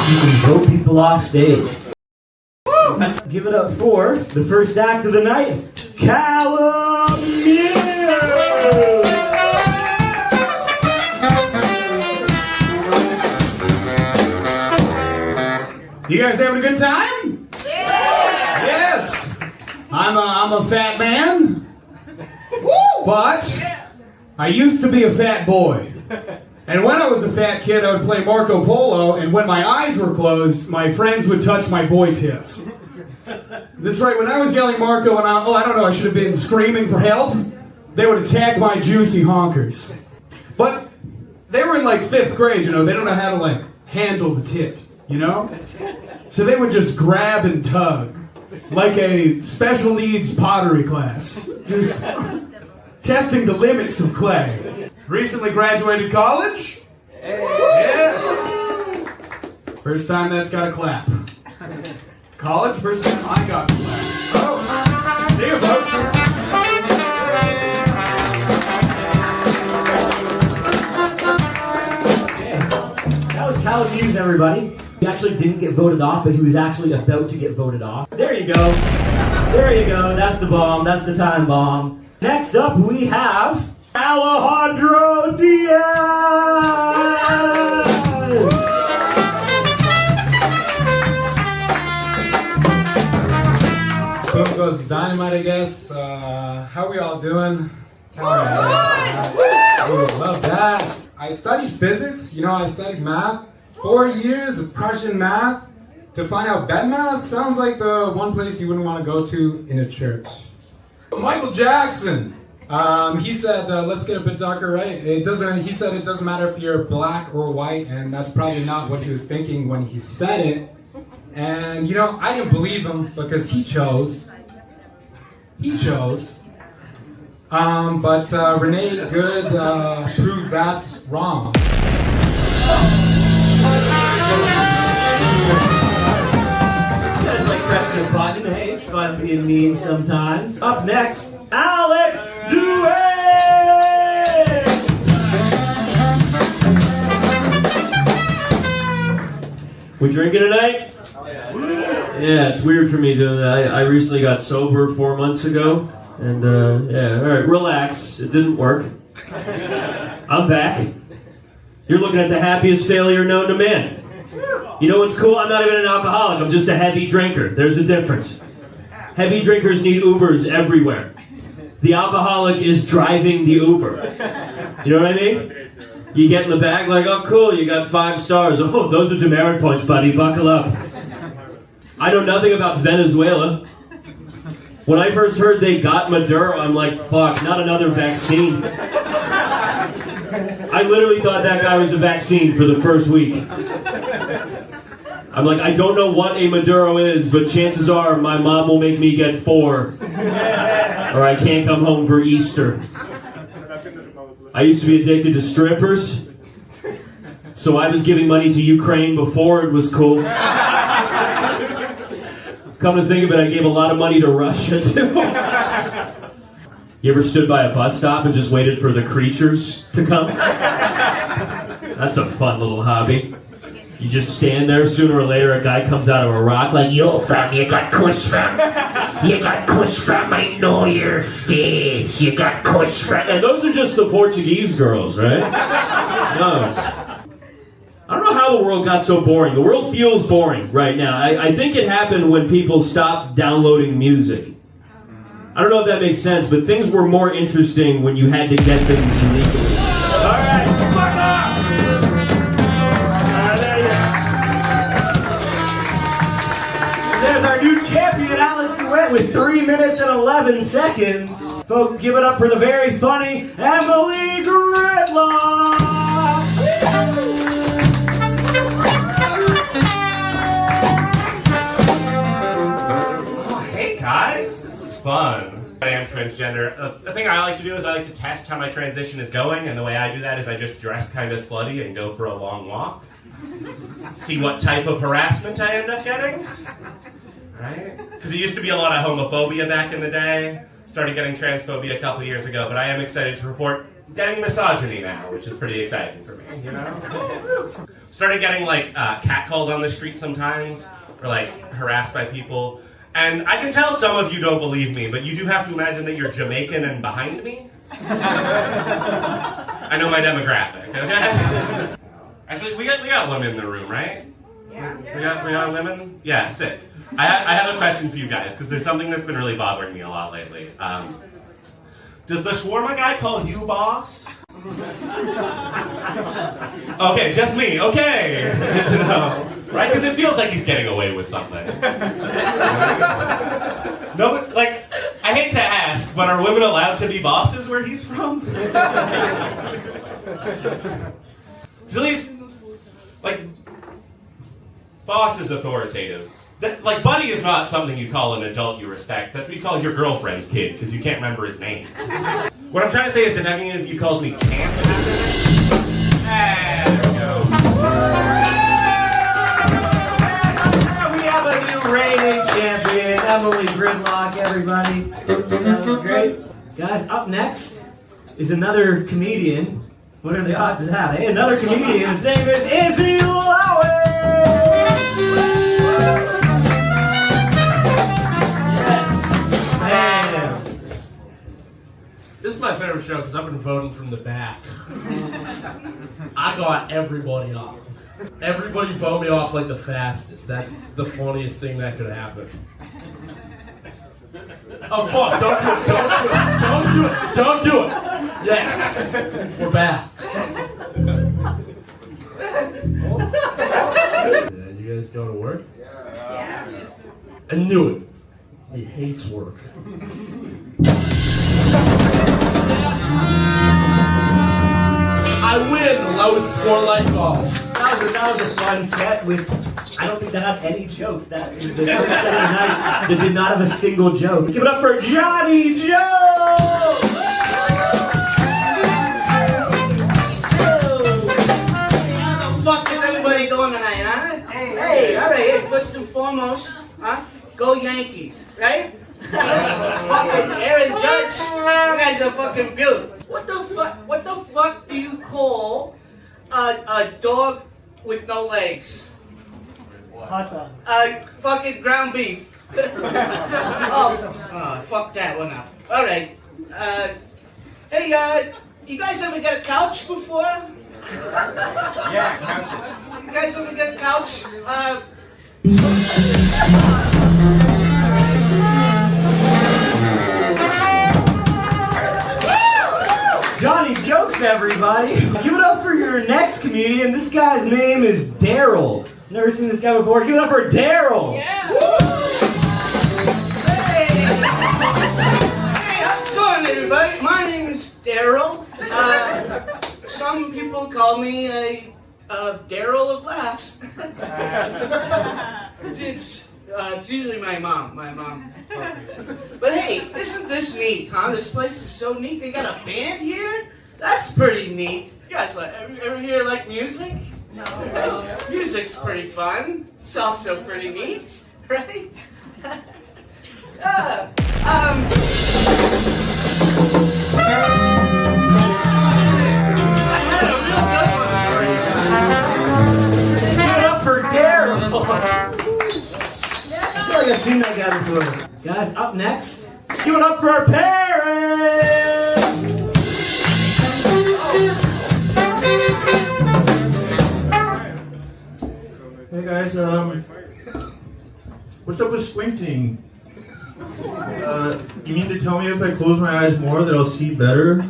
You can vote people off stage. Give it up for the first act of the night, Callum Mews! You guys having a good time? Yeah. Yes. I'm a fat man, but I used to be a fat boy. And when I was a fat kid, I would play Marco Polo, and when my eyes were closed, my friends would touch my boy tits. That's right, when I was yelling Marco and I don't know, I should have been screaming for help, they would attack my juicy honkers. But they were in like 5th grade, you know, they don't know how to like handle the tit, you know? So they would just grab and tug, like a special needs pottery class. Just testing the limits of clay. Recently graduated college? Yes. First time that's got a clap. College, first time I got a clap. Oh, see you folks. Okay. That was Callum Mews, everybody. He actually didn't get voted off, but he was actually about to get voted off. There you go. There you go. That's the bomb. That's the time bomb. Next up, we have Alejandro Diaz! So it goes dynamite, I guess. How we all doing? Ooh, love that. I studied physics, you know, I studied math. 4 years of Prussian math. To find out bed math sounds like the one place you wouldn't want to go to in a church. Michael Jackson. He said, let's get a bit darker, right? He said it doesn't matter if you're black or white, and that's probably not what he was thinking when he said it. And, you know, I didn't believe him because he chose. But Renee Good proved that wrong. You guys like pressing a button, hey? It's fun being mean sometimes. Up next, Alex DeWitt! We drinking tonight? Yeah, it's weird for me doing that. I recently got sober 4 months ago. And, yeah, alright, relax. It didn't work. I'm back. You're looking at the happiest failure known to man. You know what's cool? I'm not even an alcoholic. I'm just a heavy drinker. There's a difference. Heavy drinkers need Ubers everywhere. The alcoholic is driving the Uber. You know what I mean? You get in the bag like, oh, cool, you got 5 stars. Oh, those are demerit points, buddy. Buckle up. I know nothing about Venezuela. When I first heard they got Maduro, I'm like, fuck, not another vaccine. I literally thought that guy was a vaccine for the first week. I'm like, I don't know what a Maduro is, but chances are my mom will make me get 4. Or I can't come home for Easter. I used to be addicted to strippers, so I was giving money to Ukraine before it was cool. Come to think of it, I gave a lot of money to Russia, too. You ever stood by a bus stop and just waited for the creatures to come? That's a fun little hobby. You just stand there, sooner or later a guy comes out of a rock like, yo fam, you got kush fam. You got kush fam, I know your face. You got kush fam. And those are just the Portuguese girls, right? No. I don't know how the world got so boring. The world feels boring right now. I think it happened when people stopped downloading music. I don't know if that makes sense, but things were more interesting when you had to get them illegally. All right, fuck off! There you go. There's our new champion, Alex DeWitt, with 3 minutes and 11 seconds. Folks, give it up for the very funny Emily Gridlock! Guys, this is fun. I am transgender. The thing I like to do is I like to test how my transition is going, and the way I do that is I just dress kind of slutty and go for a long walk. See what type of harassment I end up getting. Right? Because it used to be a lot of homophobia back in the day. Started getting transphobia a couple of years ago, but I am excited to report getting misogyny now, which is pretty exciting for me, you know? Started getting like catcalled on the street sometimes, or like harassed by people. And I can tell some of you don't believe me, but you do have to imagine that you're Jamaican and behind me. I know my demographic, okay? Actually, we got women in the room, right? Yeah. We got women? Yeah, sick. I have a question for you guys, because there's something that's been really bothering me a lot lately. Does the shawarma guy call you boss? Okay, just me. Okay, good to know. Right? Because it feels like he's getting away with something. No, but, like, I hate to ask, but are women allowed to be bosses where he's from? So at least, like, boss is authoritative. Like, buddy is not something you call an adult you respect. That's what you call your girlfriend's kid, because you can't remember his name. What I'm trying to say is that any of you calls me champ. There we go. We have a new reigning champion, Emily Gridlock, everybody. That was great. Guys, up next is another comedian. What are the odds of that, eh? Another comedian. His name is Izzy Loewith! This is my favorite show because I've been voting from the back. I got everybody off. Everybody vote me off like the fastest. That's the funniest thing that could happen. Oh fuck, don't do it. Don't do it. Yes, we're back. You guys go to work? Yeah. I knew it. He hates work. I win! Lowest score like golf. That was a fun set with, I don't think that had any jokes. That was the first set of the night that did not have a single joke. Give it up for Johnny Joe! How the fuck is everybody doing tonight, huh? Hey, all right, hey, first and foremost, go Yankees, right? Fucking Aaron Judge, you guys are fucking beautiful. What the fuck do you call a dog with no legs? Hot dog. Fucking ground beef. oh, fuck that one up. All right. Hey, you guys ever get a couch before? Yeah, couches. You guys ever get a couch? Johnny Jokes, everybody! Give it up for your next comedian. This guy's name is Daryl. Never seen this guy before. Give it up for Daryl! Yeah! Hey, how's it going, everybody? My name is Daryl. Some people call me a Daryl of laughs. It's usually my mom. But hey, isn't this neat, huh? This place is so neat. They got a band here? That's pretty neat. You guys ever hear like music? No. Music's pretty fun. It's also pretty neat, right? I had a real good one for you. Give it up for Daryl! I feel like I've seen that guy before. Guys, up next, give it up for our parents! Hey guys, what's up with squinting? You mean to tell me if I close my eyes more that I'll see better?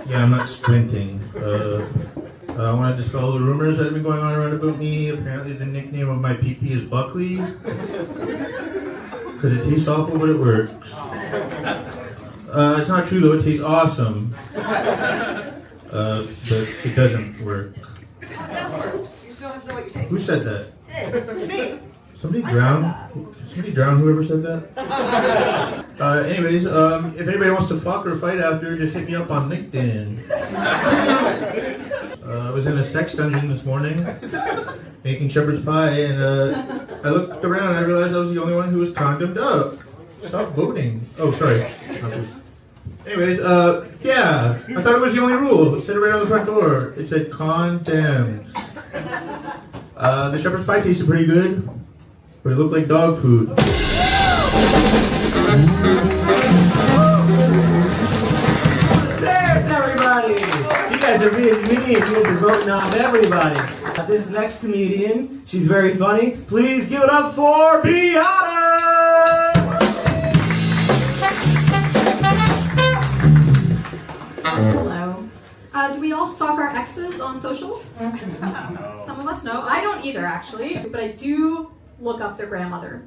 Yeah, I'm not squinting. I want to dispel the rumors that have been going on around about me. Apparently the nickname of my pee-pee is Buckley. Because it tastes awful, but it works. It's not true though, it tastes awesome. But it doesn't work. Who said that? Me. Somebody drowned? Somebody drowned whoever said that? Anyways, if anybody wants to fuck or fight after, just hit me up on LinkedIn. I was in a sex dungeon this morning, making shepherd's pie, and I looked around and I realized I was the only one who was condomed up. Stop voting. Oh, sorry. Anyways, Yeah, I thought it was the only rule. It said it right on the front door. It said condemned. The shepherd's pie tasted pretty good, but it looked like dog food. There's everybody! You guys are being mean. You guys are voting off everybody. This next comedian, she's very funny. Please give it up for Beata! Hello. Do we all stalk our exes on socials? Some of us know. I don't either, actually, but I do look up their grandmother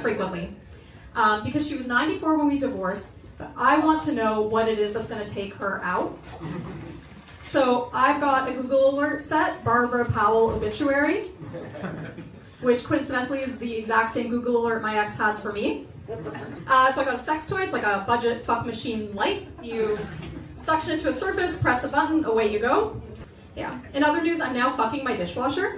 frequently because she was 94 when we divorced. But I want to know what it is that's going to take her out. So I've got a Google alert set, Barbara Powell obituary, which coincidentally is the exact same Google alert my ex has for me. So I got a sex toy. It's like a budget fuck machine light. You suction it to a surface, press a button, away you go. Yeah. In other news, I'm now fucking my dishwasher.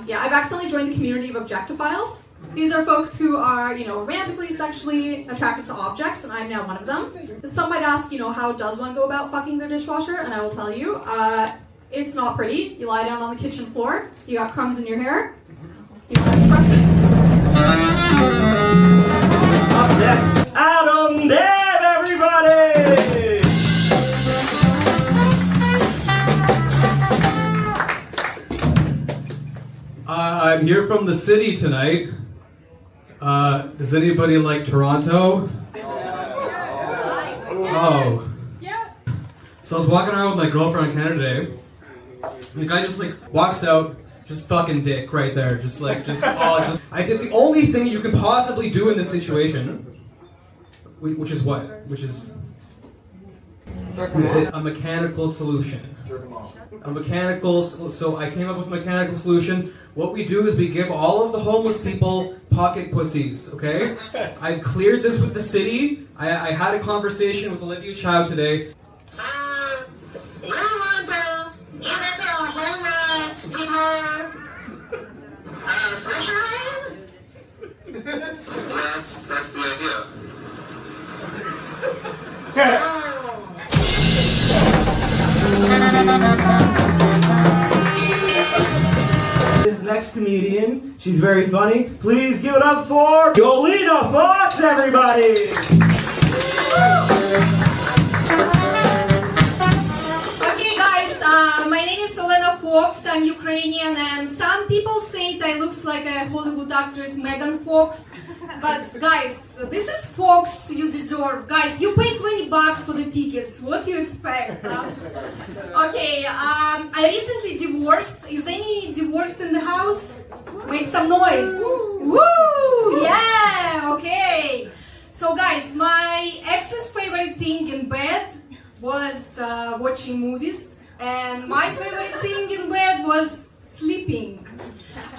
Yeah, I've accidentally joined the community of objectophiles. These are folks who are, romantically, sexually attracted to objects, and I'm now one of them. Some might ask, how does one go about fucking their dishwasher? And I will tell you, it's not pretty. You lie down on the kitchen floor, you got crumbs in your hair, you want to express it. Up next, Adam Dev, everybody! I'm here from the city tonight. Does anybody like Toronto? Oh. Yeah. So I was walking around with my girlfriend on Canada Day, and the guy just walks out, just fucking dick right there, I did the only thing you could possibly do in this situation, which is what? Which is a mechanical solution. So I came up with a mechanical solution. What we do is we give all of the homeless people pocket pussies, okay? I cleared this with the city. I had a conversation with Olivia Chow today. You want to give it the homeless people refrigerator? That's the idea. This next comedian, she's very funny. Please give it up for Olena Fox, everybody! Okay guys, my name is Olena Fox, I'm Ukrainian, and some people say that I look like a Hollywood actress Megan Fox. But guys, this is Fox you deserve. Guys, you paid $20 for the tickets. What do you expect? Huh? Okay, I recently divorced. Is any divorced in the house? Make some noise. Woo! Yeah, okay. So guys, my ex's favorite thing in bed was watching movies, and my favorite thing in bed was sleeping.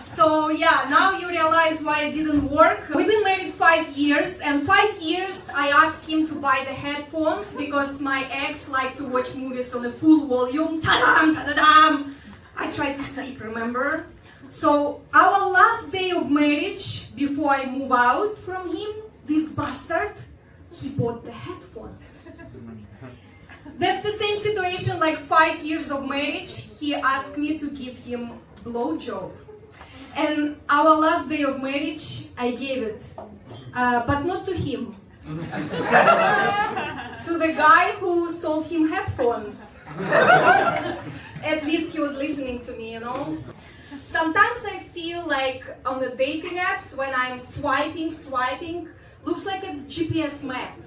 So yeah, now you realize why it didn't work. We've been married 5 years, and 5 years I asked him to buy the headphones because my ex liked to watch movies on a full volume. Ta-dam, ta-da-dam! I tried to sleep, remember? So our last day of marriage, before I move out from him, this bastard, he bought the headphones. That's the same situation like 5 years of marriage. He asked me to give him blowjob. And our last day of marriage, I gave it, but not to him. To the guy who sold him headphones. At least he was listening to me, Sometimes I feel like on the dating apps, when I'm swiping, looks like it's GPS map.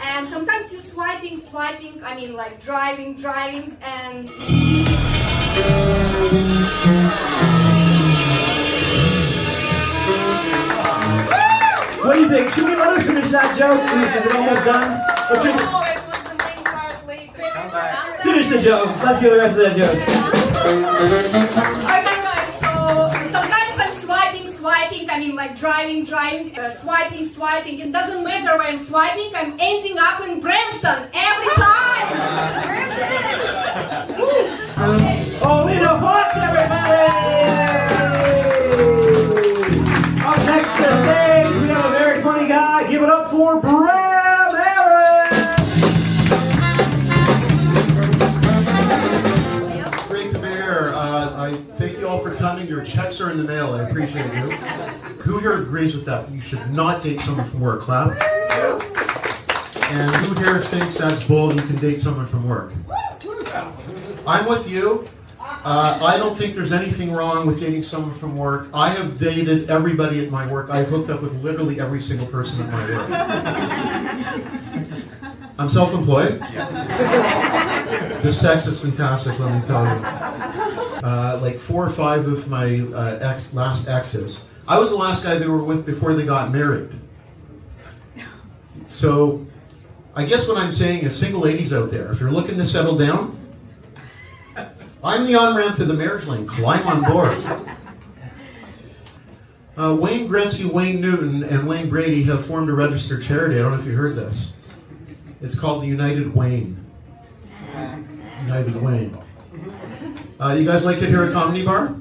And sometimes you're swiping, I mean like driving, and... What do you think? Should we let her finish that joke? Is it almost done? No, it was the main part later. Finish the joke. Let's hear the rest of that joke. Okay guys, so sometimes I'm swiping, I mean like driving, swiping. It doesn't matter where I'm swiping, I'm ending up in Brampton every time. Olena Fox, everybody! Up next to the stage, we have a very funny guy. Give it up for Bram checks are in the mail. I appreciate you. Who here agrees with that? You should not date someone from work. Clap. And who here thinks that's bull? You can date someone from work. I'm with you. I don't think there's anything wrong with dating someone from work. I have dated everybody at my work. I've hooked up with literally every single person at my work. I'm self-employed. The sex is fantastic, let me tell you. Like 4 or 5 of my last exes. I was the last guy they were with before they got married. So, I guess what I'm saying is single ladies out there, if you're looking to settle down, I'm the on-ramp to the marriage lane. Climb on board. Wayne Gretzky, Wayne Newton, and Wayne Brady have formed a registered charity. I don't know if you heard this. It's called the United Wayne. United Wayne. You guys like it here at Comedy Bar?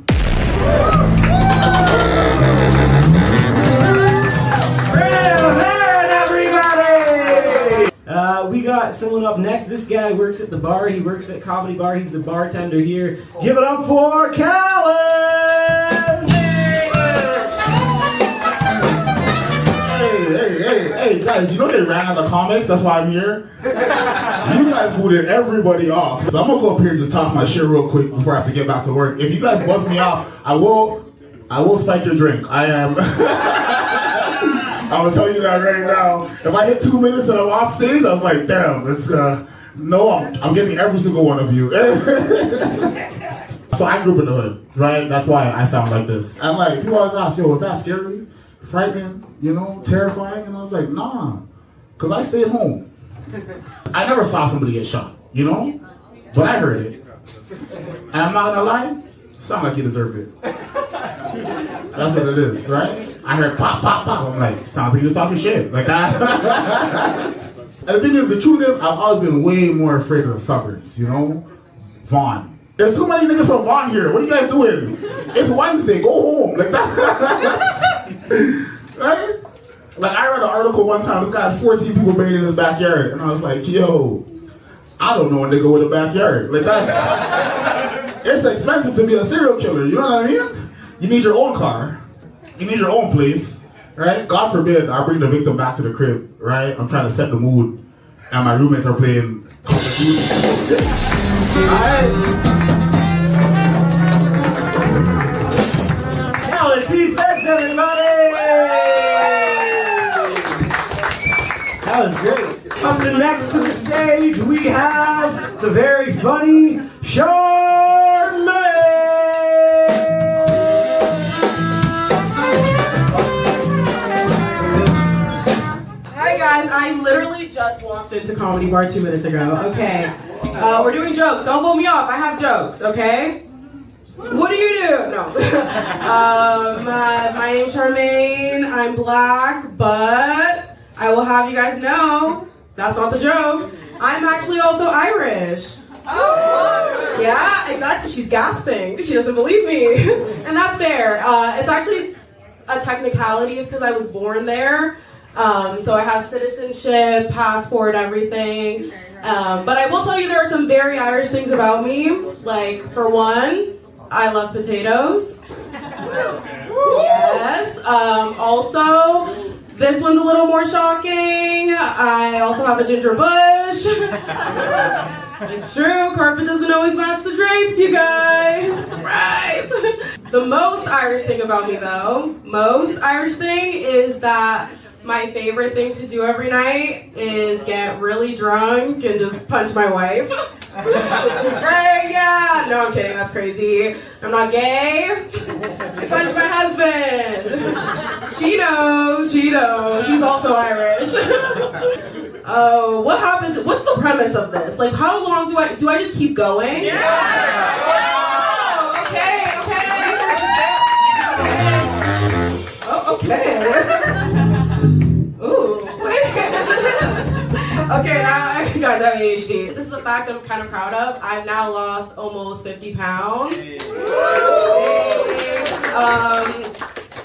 We got someone up next. This guy works at the bar. He works at Comedy Bar. He's the bartender here. Give it up for Kalin! Hey, guys, you know they ran out of comics? That's why I'm here. You guys booted everybody off. So I'm gonna go up here and just talk my shit real quick before I have to get back to work. If you guys buzz me off, I will spike your drink. I am. I'm gonna tell you that right now. If I hit 2 minutes and I'm off stage, I was like, damn, it's no, I'm getting every single one of you. So I grew up in the hood, right? That's why I sound like this. And like, people always ask, yo, was that scary? Frightening? You know, terrifying? And I was like, nah, because I stayed home. I never saw somebody get shot, you know? But I heard it. And I'm not gonna lie, sound like you deserve it. That's what it is, right? I heard pop, pop, pop. I'm like, sounds like you was talking shit. Like that. And the thing is, the truth is, I've always been way more afraid of the suburbs, you know? Vaughan. There's too many niggas from Vaughan here. What are you guys doing? It's Wednesday, go home. Like that. Right? Like I read an article one time, this guy had 14 people buried in his backyard. And I was like, yo, I don't know when they go in the backyard. Like that's, it's expensive to be a serial killer, you know what I mean? You need your own car. You need your own place, right? God forbid I bring the victim back to the crib, right? I'm trying to set the mood, and my roommates are playing Call of Duty. Kalin T Spence, everybody! That was great. Up to next to the stage, we have the very funny Sharmaine! Guys, I literally just walked into Comedy Bar 2 minutes ago. Okay, we're doing jokes. Don't blow me off. I have jokes. Okay. What do you do? No. My name's Sharmaine. I'm black, but I will have you guys know that's not the joke. I'm actually also Irish. Oh. Yeah, exactly. She's gasping. She doesn't believe me, and that's fair. It's actually a technicality. It's because I was born there. So I have citizenship, passport, everything. But I will tell you there are some very Irish things about me. Like, for one, I love potatoes. Yes. Also, this one's a little more shocking. I also have a ginger bush. It's true, carpet doesn't always match the drapes, you guys. Surprise! The most Irish thing about me, though, is that my favorite thing to do every night is get really drunk and just punch my wife. Right? Yeah. No, I'm kidding. That's crazy. I'm not gay. I punch my husband. She knows. She's also Irish. Oh, what happens? What's the premise of this? Like, how long do I just keep going? Yeah. Oh, okay. Oh, okay. Ooh. Okay, now guys, I have ADHD. This is a fact I'm kind of proud of. I've now lost almost 50 pounds.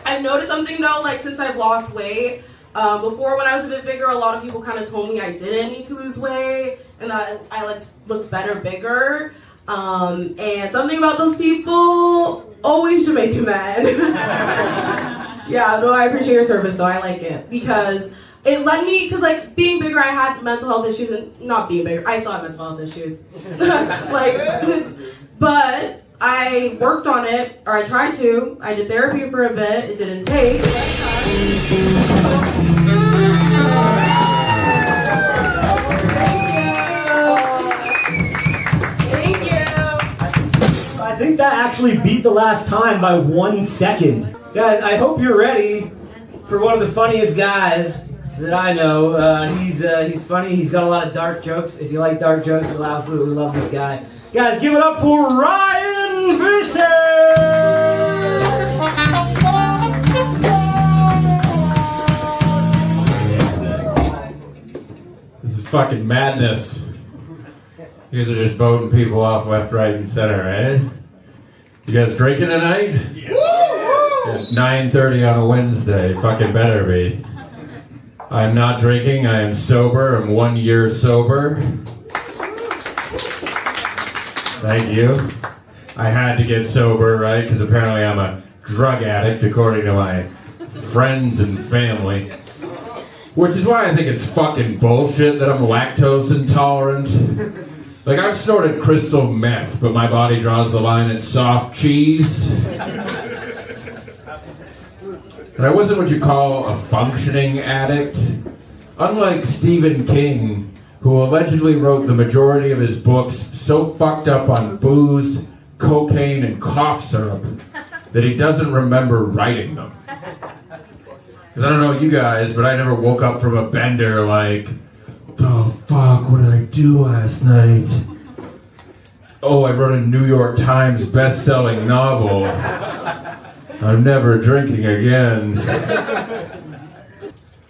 I've noticed something though, like since I've lost weight. Before when I was a bit bigger, a lot of people kind of told me I didn't need to lose weight and that I looked better bigger. And something about those people always Jamaican mad. Yeah, no, I appreciate your service though. I like it because it led me, because like being bigger, I had mental health issues, and not being bigger, I still have mental health issues. But I worked on it, or I tried to. I did therapy for a bit. It didn't take. I think that actually beat the last time by 1 second. Guys, I hope you're ready for one of the funniest guys that I know. He's funny. He's got a lot of dark jokes. If you like dark jokes, you'll absolutely love this guy. Guys, give it up for Ryan Visser! This is fucking madness. You guys are just voting people off left, right, and center, right? You guys drinking tonight? At 9:30 on a Wednesday. Fucking better be. I am not drinking. I am sober. I'm 1 year sober. Thank you. I had to get sober, right? Because apparently I'm a drug addict, according to my friends and family. Which is why I think it's fucking bullshit that I'm lactose intolerant. Like, I've snorted crystal meth, but my body draws the line at soft cheese. And I wasn't what you call a functioning addict. Unlike Stephen King, who allegedly wrote the majority of his books so fucked up on booze, cocaine, and cough syrup that he doesn't remember writing them. Because I don't know you guys, but I never woke up from a bender like, oh fuck, what did I do last night? Oh, I wrote a New York Times best-selling novel. I'm never drinking again.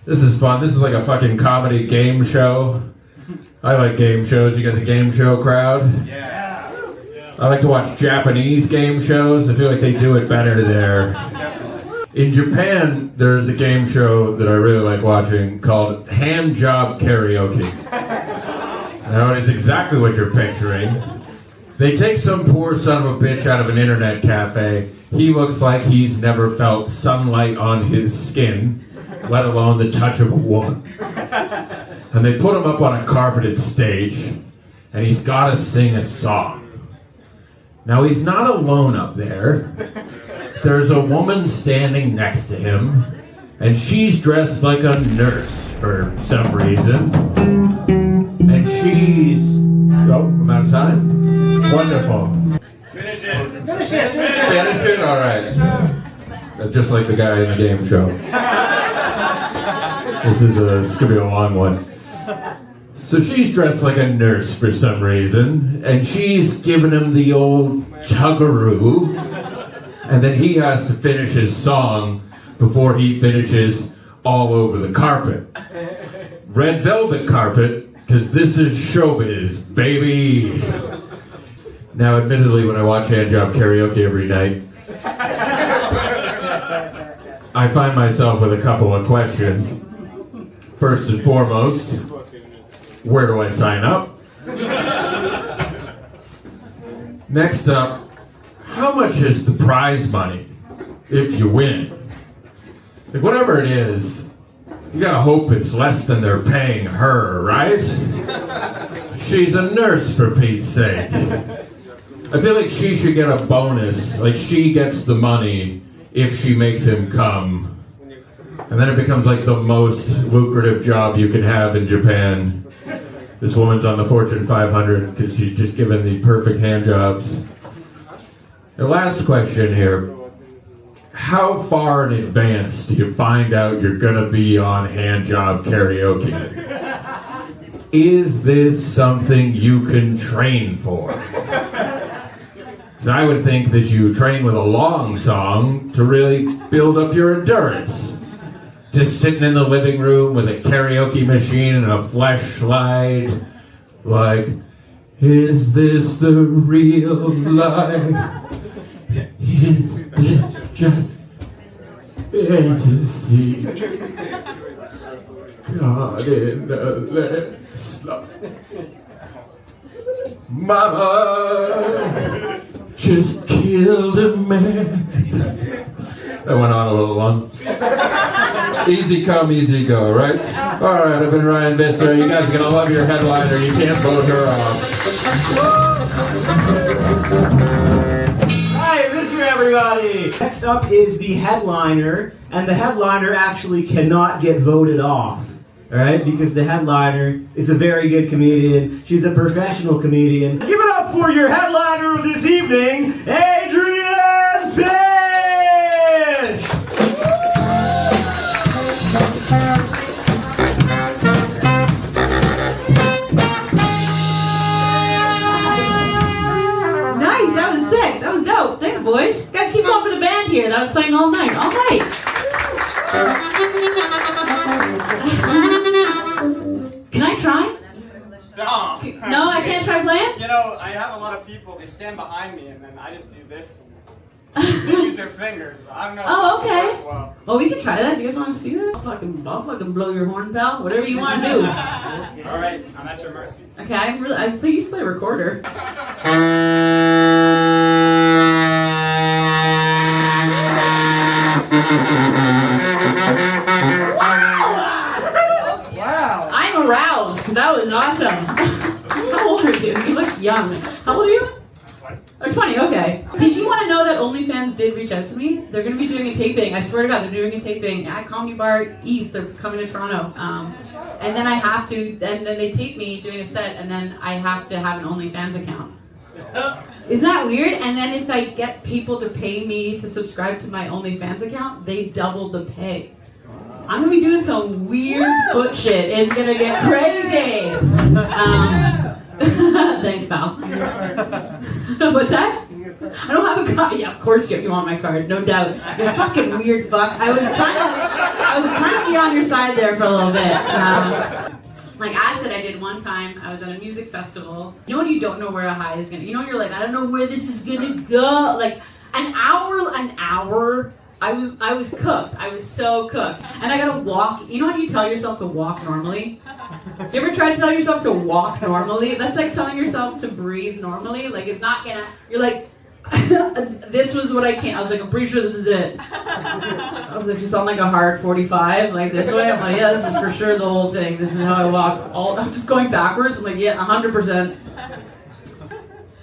This is fun. This is like a fucking comedy game show. I like game shows. You guys a game show crowd? Yeah. I like to watch Japanese game shows. I feel like they do it better there. In Japan, there's a game show that I really like watching called Hand Job Karaoke. Now, it is exactly what you're picturing. They take some poor son of a bitch out of an internet cafe. He looks like he's never felt sunlight on his skin, let alone the touch of a woman. And they put him up on a carpeted stage, and he's got to sing a song. Now, he's not alone up there. There's a woman standing next to him, and she's dressed like a nurse for some reason. And she's... Oh, I'm out of time? Wonderful. Finish it. Finish it? All right. Just like the guy in the game show. This is going to be a long one. So she's dressed like a nurse for some reason, and she's giving him the old chuggaroo, and then he has to finish his song before he finishes All Over the Carpet. Red velvet carpet, because this is showbiz, baby. Now, admittedly, when I watch Hand Job Karaoke every night, I find myself with a couple of questions. First and foremost, where do I sign up? Next up, how much is the prize money if you win? Like, whatever it is, you gotta hope it's less than they're paying her, right? She's a nurse, for Pete's sake. I feel like she should get a bonus, like she gets the money if she makes him come. And then it becomes like the most lucrative job you can have in Japan. This woman's on the Fortune 500 because she's just given the perfect hand jobs. The last question here. How far in advance do you find out you're gonna be on Hand Job Karaoke? Is this something you can train for? So I would think that you train with a long song to really build up your endurance. Just sitting in the living room with a karaoke machine and a fleshlight, like, is this the real life? Is this just fantasy? God in the let's Mama just killed a man. That went on a little long. Easy come, easy go, right? All right, I've been Ryan Visser. You guys are gonna love your headliner. You can't vote her off. Hi, Visser, everybody. Next up is the headliner, and the headliner actually cannot get voted off. All right, because the headliner is a very good comedian. She's a professional comedian. Give it up for your headliner of this evening, Adrienne Fish! Nice, that was sick. That was dope. Thanks, boys. Guys, keep on for the band here. That was playing all night. All night. Can I try? No, I can't try playing? You know, I have a lot of people, they stand behind me and then I just do this. And they use their fingers. I don't know. Oh, okay. Well, we can try that. Do you guys want to see that? I'll fucking blow your horn, pal. Whatever you want to do. All right, I'm at your mercy. Okay, I please play recorder. Wow. I'm aroused. That was awesome. How old are you? You look young. How old are you? 20, okay. Did you want to know that OnlyFans did reach out to me? They're going to be doing a taping. I swear to God, they're doing a taping at Comedy Bar East. They're coming to Toronto. And then I have to, and then they tape me doing a set, and then I have to have an OnlyFans account. Isn't that weird? And then if I get people to pay me to subscribe to my OnlyFans account, they double the pay. I'm going to be doing some weird foot shit. It's going to get crazy. Thanks, pal. What's that? I don't have a card. Yeah, of course you want my card, no doubt. You fucking weird fuck. I was kind of be on your side there for a little bit. Like acid, I did one time. I was at a music festival. You know when you don't know where a high is gonna. You know you're like, I don't know where this is gonna go. Like an hour. I was cooked. I was so cooked. And I gotta walk. You know how you tell yourself to walk normally? You ever try to tell yourself to walk normally? That's like telling yourself to breathe normally. Like it's not gonna, you're like, this was what I can't. I was like, I'm pretty sure this is it. I was like, just on like a hard 45, like this way. I'm like, yeah, this is for sure the whole thing. This is how I walk. I'm just going backwards. I'm like, yeah, 100%.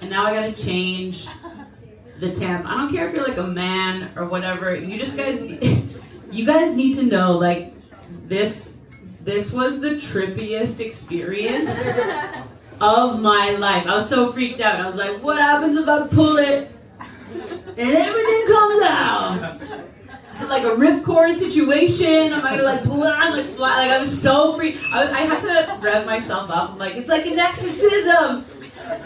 And now I gotta change the temp. I don't care if you're like a man or whatever. You guys need to know, like, this was the trippiest experience of my life. I was so freaked out. I was like, what happens if I pull it and everything comes out? Is it like a ripcord situation? Am I gonna like pull it on, like fly? Like I was so freaked. I had to rev myself up. I'm like, it's like an exorcism.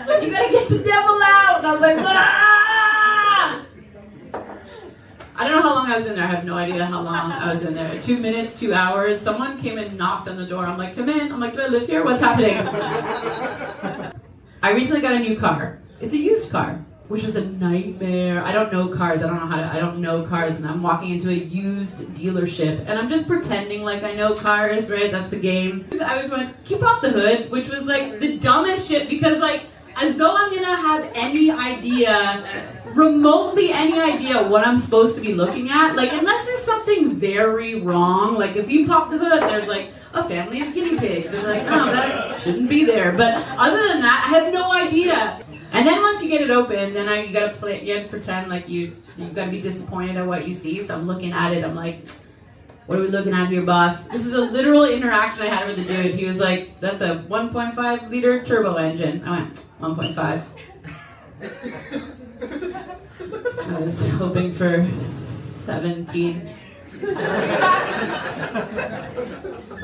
Like you gotta get the devil out. And I was like, ah! I don't know how long I was in there. I have no idea how long I was in there. 2 minutes, 2 hours. Someone came and knocked on the door. I'm like, come in. I'm like, do I live here? What's happening? I recently got a new car. It's a used car, which is a nightmare. I don't know cars. I don't know cars. And I'm walking into a used dealership. And I'm just pretending like I know cars, right? That's the game. I was going, keep off the hood, which was like the dumbest shit because like, as though I'm gonna have any idea, remotely any idea what I'm supposed to be looking at. Like, unless there's something very wrong. Like, if you pop the hood, there's like a family of guinea pigs. They're like, oh, that shouldn't be there. But other than that, I have no idea. And then once you get it open, then you gotta play. You have to pretend like you gotta be disappointed at what you see. So I'm looking at it. I'm like, what are we looking at here, boss? This is a literal interaction I had with the dude. He was like, that's a 1.5 liter turbo engine. I went, 1.5. I was hoping for 17.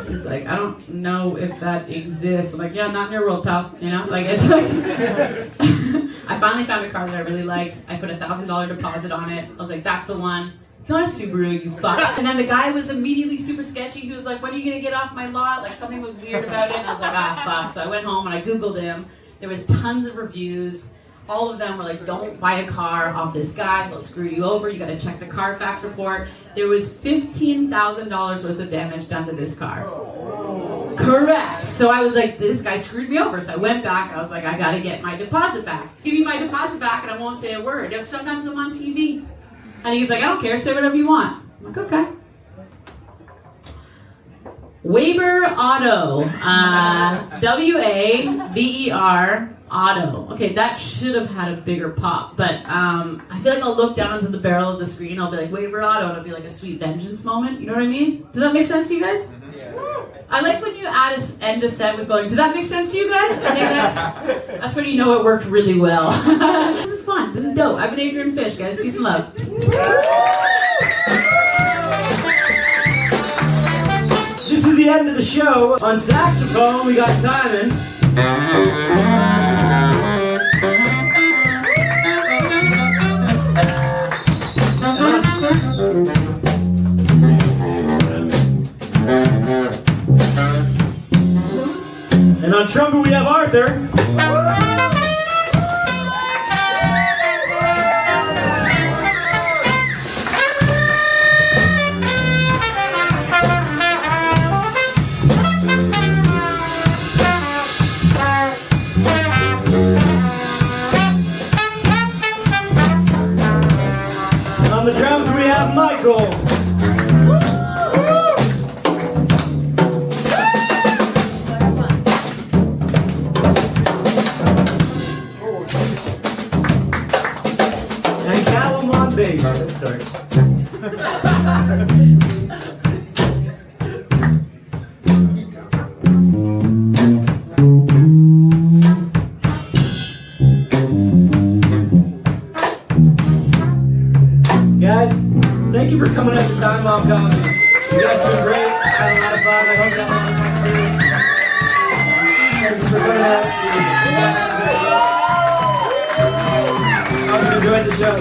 He's like, I don't know if that exists. I'm like, yeah, not in your world, pal. You know, like it's like. I finally found a car that I really liked. I put $1,000 deposit on it. I was like, that's the one. It's not a Subaru, you fuck. And then the guy was immediately super sketchy. He was like, when are you gonna get off my lot? Like something was weird about it. And I was like, ah, fuck. So I went home and I Googled him. There was tons of reviews. All of them were like, don't buy a car off this guy. He'll screw you over. You gotta check the Carfax report. There was $15,000 worth of damage done to this car. Correct. So I was like, this guy screwed me over. So I went back and I was like, I gotta get my deposit back. Give me my deposit back and I won't say a word. Just sometimes I'm on TV. And he's like, I don't care, say whatever you want. I'm like, okay. Weber Auto. W-A-B-E-R Auto. Okay, that should have had a bigger pop, but I feel like I'll look down into the barrel of the screen, I'll be like, Weber Auto, and it'll be like a sweet vengeance moment. You know what I mean? Does that make sense to you guys? I like when you end a set with going, does that make sense to you guys? I think that's when you know it worked really well. This is fun. This is dope. I've been Adrienne Fish, guys. Peace and love. This is the end of the show. On saxophone, we got Simon. And on trumpet, we have Arthur. On the drums, we have Michael. And Callum on bass. Sorry. Guys, thank you for coming out to Time Bomb Comedy. You guys been great. I had a lot of fun. I hope you have a fun experience. Thank you for coming out. I hope you enjoyed the show.